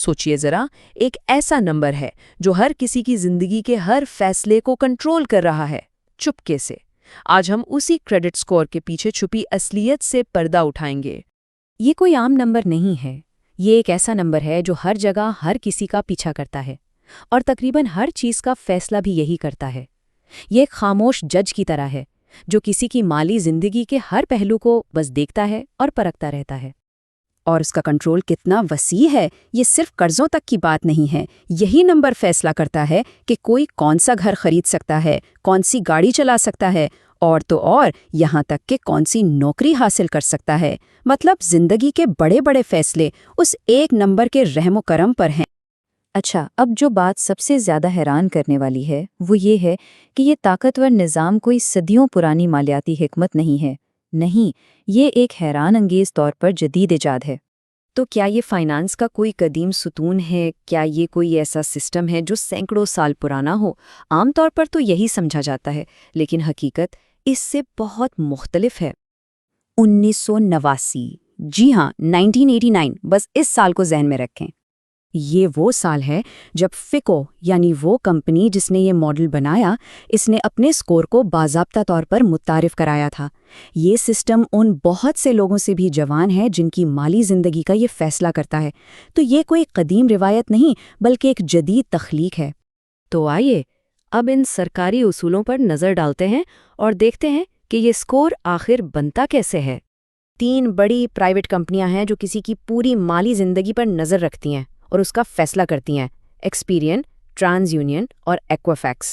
سوچئے ذرا، ایک ایسا نمبر ہے جو ہر کسی کی زندگی کے ہر فیصلے کو کنٹرول کر رہا ہے، چپکے سے۔ آج ہم اسی کریڈٹ سکور کے پیچھے چھپی اصلیت سے پردہ اٹھائیں گے۔ یہ کوئی عام نمبر نہیں ہے، یہ ایک ایسا نمبر ہے جو ہر جگہ ہر کسی کا پیچھا کرتا ہے، اور تقریباً ہر چیز کا فیصلہ بھی یہی کرتا ہے۔ یہ ایک خاموش جج کی طرح ہے جو کسی کی مالی زندگی کے ہر پہلو کو بس دیکھتا ہے اور پرکھتا رہتا ہے۔ اور اس کا کنٹرول کتنا وسیع ہے، یہ صرف قرضوں تک کی بات نہیں ہے۔ یہی نمبر فیصلہ کرتا ہے کہ کوئی کون سا گھر خرید سکتا ہے، کون سی گاڑی چلا سکتا ہے، اور تو اور یہاں تک کہ کون سی نوکری حاصل کر سکتا ہے۔ مطلب زندگی کے بڑے بڑے فیصلے اس ایک نمبر کے رحم و کرم پر ہیں۔ اچھا، اب جو بات سب سے زیادہ حیران کرنے والی ہے وہ یہ ہے کہ یہ طاقتور نظام کوئی صدیوں پرانی مالیاتی حکمت نہیں ہے۔ نہیں، یہ ایک حیران انگیز طور پر جدید ایجاد ہے۔ تو کیا یہ فائنانس کا کوئی قدیم ستون ہے؟ کیا یہ کوئی ایسا سسٹم ہے جو سینکڑوں سال پرانا ہو؟ عام طور پر تو یہی سمجھا جاتا ہے، لیکن حقیقت اس سے بہت مختلف ہے۔ 1989، جی ہاں 1989، بس اس سال کو ذہن میں رکھیں۔ یہ وہ سال ہے جب فیکو، یعنی وہ کمپنی جس نے یہ ماڈل بنایا، اس نے اپنے سکور کو باضابطہ طور پر متعارف کرایا تھا۔ یہ سسٹم ان بہت سے لوگوں سے بھی جوان ہے جن کی مالی زندگی کا یہ فیصلہ کرتا ہے۔ تو یہ کوئی قدیم روایت نہیں بلکہ ایک جدید تخلیق ہے۔ تو آئیے اب ان سرکاری اصولوں پر نظر ڈالتے ہیں اور دیکھتے ہیں کہ یہ سکور آخر بنتا کیسے ہے۔ 3 بڑی پرائیویٹ کمپنیاں ہیں جو کسی کی پوری مالی زندگی پر نظر رکھتی ہیں اور اس کا فیصلہ کرتی ہیں: ایکسپیرین، ٹرانس یونین اور ایکوفیکس۔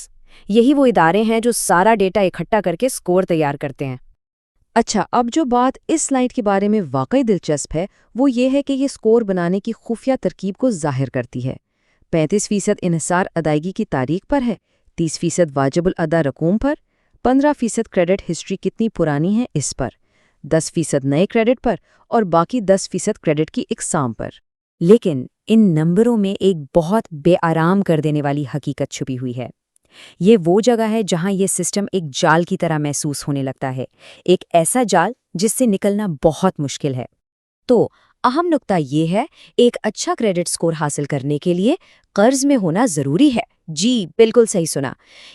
یہی وہ ادارے ہیں جو سارا ڈیٹا اکٹھا کر کے سکور تیار کرتے ہیں۔ اچھا، اب جو بات اس سلائیڈ کے بارے میں واقعی دلچسپ ہے وہ یہ ہے کہ یہ سکور بنانے کی خفیہ ترکیب کو ظاہر کرتی ہے۔ 35% انحصار ادائیگی کی تاریخ پر ہے، 30% واجب الادا رقوم پر، 15% کریڈٹ ہسٹری کتنی پرانی ہے اس پر، 10% نئے کریڈٹ پر، اور باقی 10% کریڈٹ کی اقسام پر۔ لیکن ان نمبروں میں ایک بہت بے آرام کر دینے والی حقیقت چھپی ہوئی ہے۔ یہ وہ جگہ ہے جہاں یہ سسٹم ایک جال کی طرح محسوس ہونے لگتا ہے، ایک ایسا جال جس سے نکلنا بہت مشکل ہے۔ تو اہم نقطہ یہ ہے، ایک اچھا کریڈٹ سکور حاصل کرنے کے لیے قرض میں ہونا ضروری ہے۔ جی بالکل صحیح سنا۔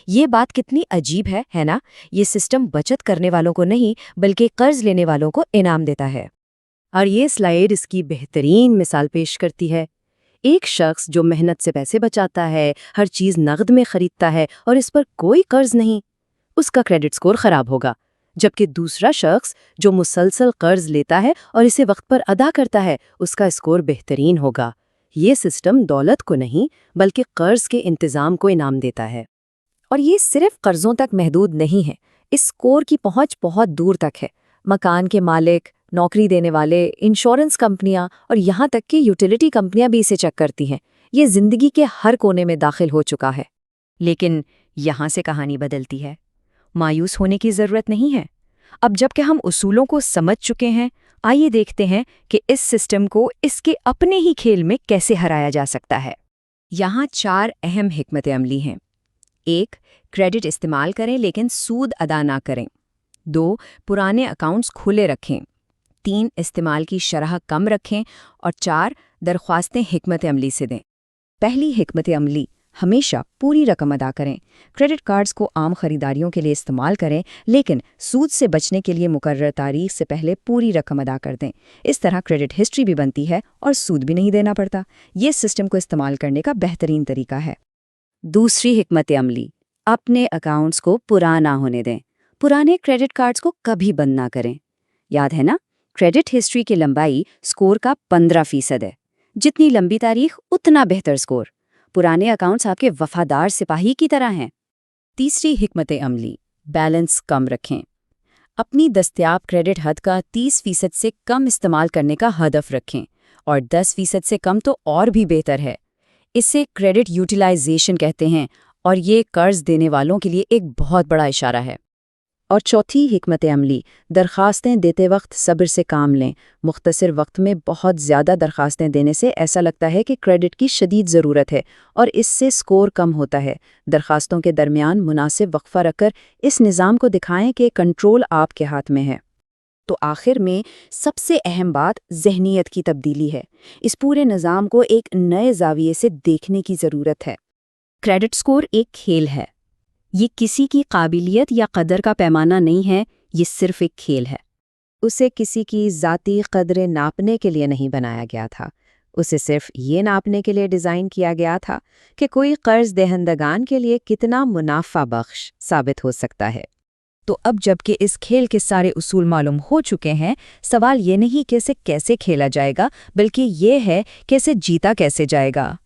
یہ بات کتنی عجیب ہے نا؟ یہ سسٹم بچت کرنے والوں کو نہیں بلکہ قرض لینے والوں کو انعام دیتا ہے۔ اور یہ سلائیڈ اس کی بہترین مثال پیش کرتی ہے۔ ایک شخص جو محنت سے پیسے بچاتا ہے، ہر چیز نقد میں خریدتا ہے اور اس پر کوئی قرض نہیں، اس کا کریڈٹ سکور خراب ہوگا، جبکہ دوسرا شخص جو مسلسل قرض لیتا ہے اور اسے وقت پر ادا کرتا ہے، اس کا سکور بہترین ہوگا۔ یہ سسٹم دولت کو نہیں بلکہ قرض کے انتظام کو انعام دیتا ہے۔ اور یہ صرف قرضوں تک محدود نہیں ہے، اس سکور کی پہنچ بہت دور تک ہے۔ مکان کے مالک، نوکری دینے والے، انشورنس کمپنیاں اور یہاں تک کہ یوٹیلیٹی کمپنیاں بھی اسے چیک کرتی ہیں۔ یہ زندگی کے ہر کونے میں داخل ہو چکا ہے۔ لیکن یہاں سے کہانی بدلتی ہے۔ مایوس ہونے کی ضرورت نہیں ہے۔ اب جب کہ ہم اصولوں کو سمجھ چکے ہیں، آئیے دیکھتے ہیں کہ اس سسٹم کو اس کے اپنے ہی کھیل میں کیسے ہرایا جا سکتا ہے۔ یہاں 4 اہم حکمت عملی ہیں۔ 1، کریڈٹ استعمال کریں لیکن سود ادا نہ کریں۔ 2، پرانے اکاؤنٹس کھلے رکھیں۔ 3، استعمال کی شرح کم رکھیں۔ اور 4، درخواستیں حکمت عملی سے دیں۔ پہلی حکمت عملی، ہمیشہ پوری رقم ادا کریں۔ کریڈٹ کارڈز کو عام خریداریوں کے لیے استعمال کریں، لیکن سود سے بچنے کے لیے مقررہ تاریخ سے پہلے پوری رقم ادا کر دیں۔ اس طرح کریڈٹ ہسٹری بھی بنتی ہے اور سود بھی نہیں دینا پڑتا۔ یہ سسٹم کو استعمال کرنے کا بہترین طریقہ ہے۔ دوسری حکمت عملی، اپنے اکاؤنٹس کو پورا نہ ہونے دیں۔ پرانے کریڈٹ کارڈز کو کبھی بند نہ کریں۔ یاد ہے نا، کریڈٹ ہسٹری کی لمبائی سکور کا 15% ہے۔ جتنی لمبی تاریخ اتنا بہتر سکور۔ پرانے اکاؤنٹس آپ کے وفادار سپاہی کی طرح ہیں۔ تیسری حکمت عملی، بیلنس کم رکھیں۔ اپنی دستیاب کریڈٹ حد کا 30% سے کم استعمال کرنے کا ہدف رکھیں، اور 10% سے کم تو اور بھی بہتر ہے۔ اسے کریڈٹ یوٹیلائزیشن کہتے ہیں، اور یہ قرض دینے والوں کے لیے ایک بہت بڑا اشارہ ہے۔ اور چوتھی حکمت عملی، درخواستیں دیتے وقت صبر سے کام لیں۔ مختصر وقت میں بہت زیادہ درخواستیں دینے سے ایسا لگتا ہے کہ کریڈٹ کی شدید ضرورت ہے، اور اس سے سکور کم ہوتا ہے۔ درخواستوں کے درمیان مناسب وقفہ رکھ کر اس نظام کو دکھائیں کہ کنٹرول آپ کے ہاتھ میں ہے۔ تو آخر میں سب سے اہم بات ذہنیت کی تبدیلی ہے۔ اس پورے نظام کو ایک نئے زاویے سے دیکھنے کی ضرورت ہے۔ کریڈٹ سکور ایک کھیل ہے۔ یہ کسی کی قابلیت یا قدر کا پیمانہ نہیں ہے، یہ صرف ایک کھیل ہے۔ اسے کسی کی ذاتی قدریں ناپنے کے لیے نہیں بنایا گیا تھا، اسے صرف یہ ناپنے کے لیے ڈیزائن کیا گیا تھا کہ کوئی قرض دہندگان کے لیے کتنا منافع بخش ثابت ہو سکتا ہے۔ تو اب جب کہ اس کھیل کے سارے اصول معلوم ہو چکے ہیں، سوال یہ نہیں کہ اسے کیسے کھیلا جائے گا، بلکہ یہ ہے کہ اسے جیتا کیسے جائے گا۔